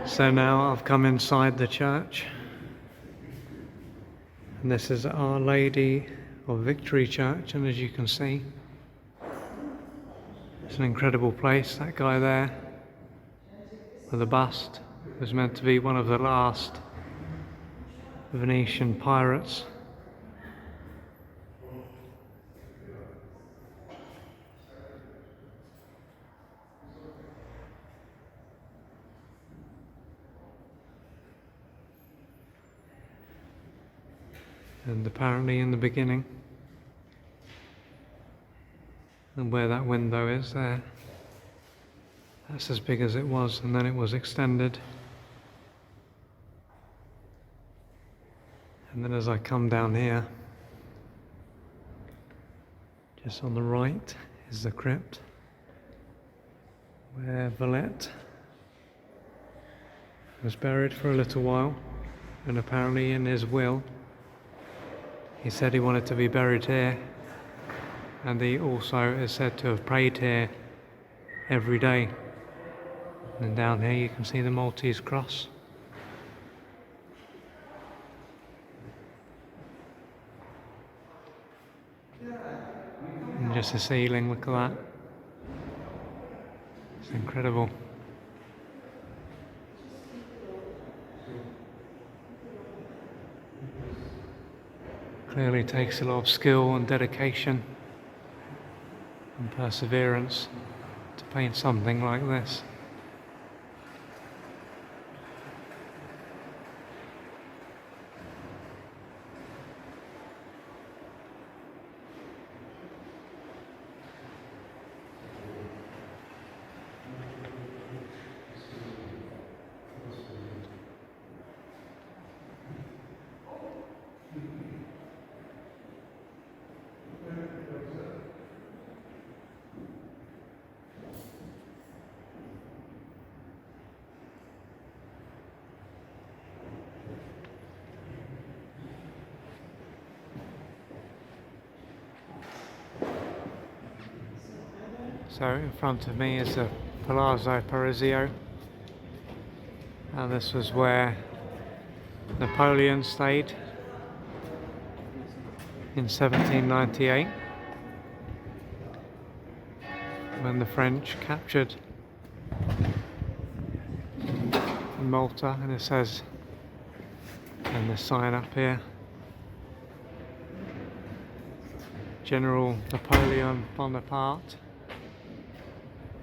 So now I've come inside the church, and this is Our Lady of Victory Church, and as you can see, it's an incredible place. That guy there with the bust was meant to be one of the last Venetian pirates. And apparently in the beginning, and where that window is there, that's as big as it was, and then it was extended. And then as I come down here, just on the right is the crypt where Valletta was buried for a little while, and apparently in his will he said he wanted to be buried here, and he also is said to have prayed here every day. And down here you can see the Maltese cross. And just the ceiling, look at that. It's incredible. Clearly takes a lot of skill and dedication and perseverance to paint something like this. So in front of me is the Palazzo Parisio, and this was where Napoleon stayed in 1798 when the French captured Malta. And it says, and the sign up here, General Napoleon Bonaparte,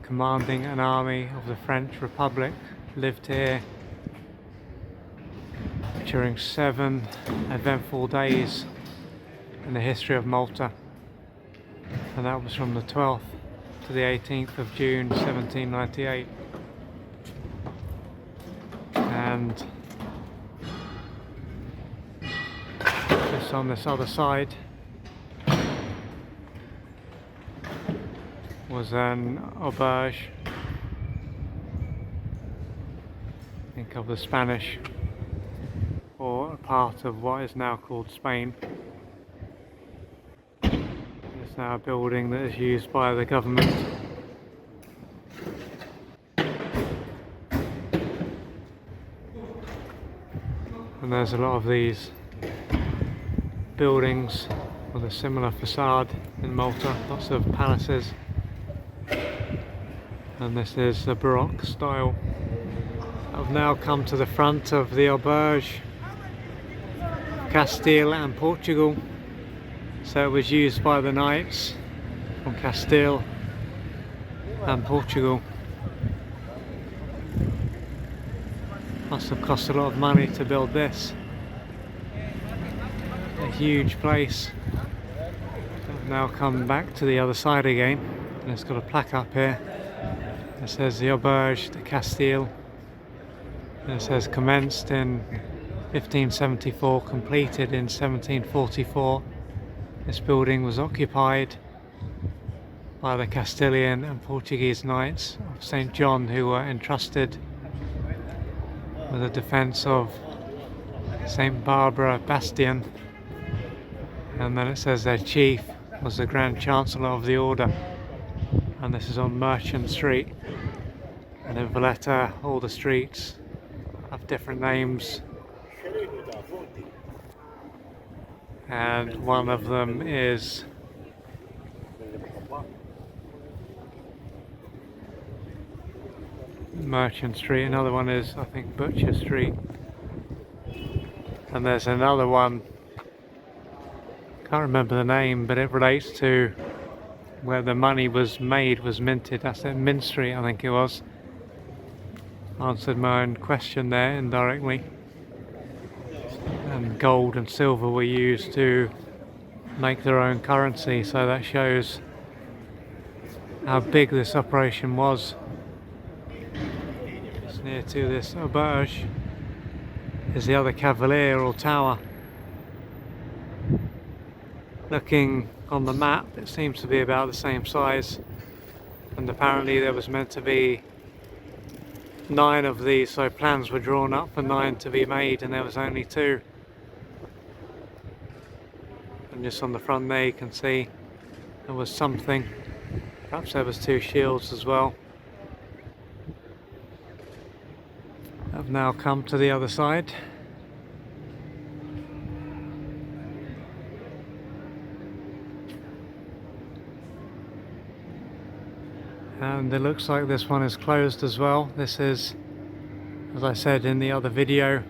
commanding an army of the French Republic, lived here during 7 eventful days in the history of Malta, and that was from the 12th to the 18th of June 1798. And just on this other side was an auberge, I think of the Spanish, or a part of what is now called Spain. It's now a building that is used by the government. And there's a lot of these buildings with a similar facade in Malta, lots of palaces. And this is the Baroque style. I've now come to the front of the auberge, Castile and Portugal. So it was used by the knights from Castile and Portugal. Must have cost a lot of money to build this. A huge place. I've now come back to the other side again, and it's got a plaque up here. It says the Auberge de Castile, and it says commenced in 1574, completed in 1744. This building was occupied by the Castilian and Portuguese knights of St. John, who were entrusted with the defence of St. Barbara Bastion. And then it says their chief was the Grand Chancellor of the Order, and this is on Merchant Street. And in Valletta, all the streets have different names, and one of them is Merchant Street, another one is, I think, Butcher Street, and there's another one, can't remember the name, but it relates to where the money was made, was minted. That's at Mint Street, I think it was. Answered my own question there indirectly. And gold and silver were used to make their own currency, so that shows how big this operation was. Just near to this auberge is the other Cavalier or tower. Looking on the map, it seems to be about the same size, and apparently there was meant to be 9 of these, so plans were drawn up for 9 to be made, and there was only 2. And just on the front there you can see there was something, perhaps there was 2 shields as well. I've now come to the other side. And it looks like this one is closed as well. This is, as I said in the other video,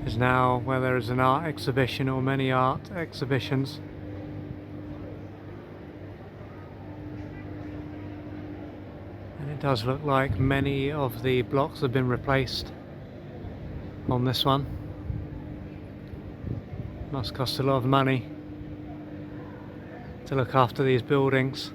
is now where there is an art exhibition or many art exhibitions. And it does look like many of the blocks have been replaced on this one. Must cost a lot of money to look after these buildings.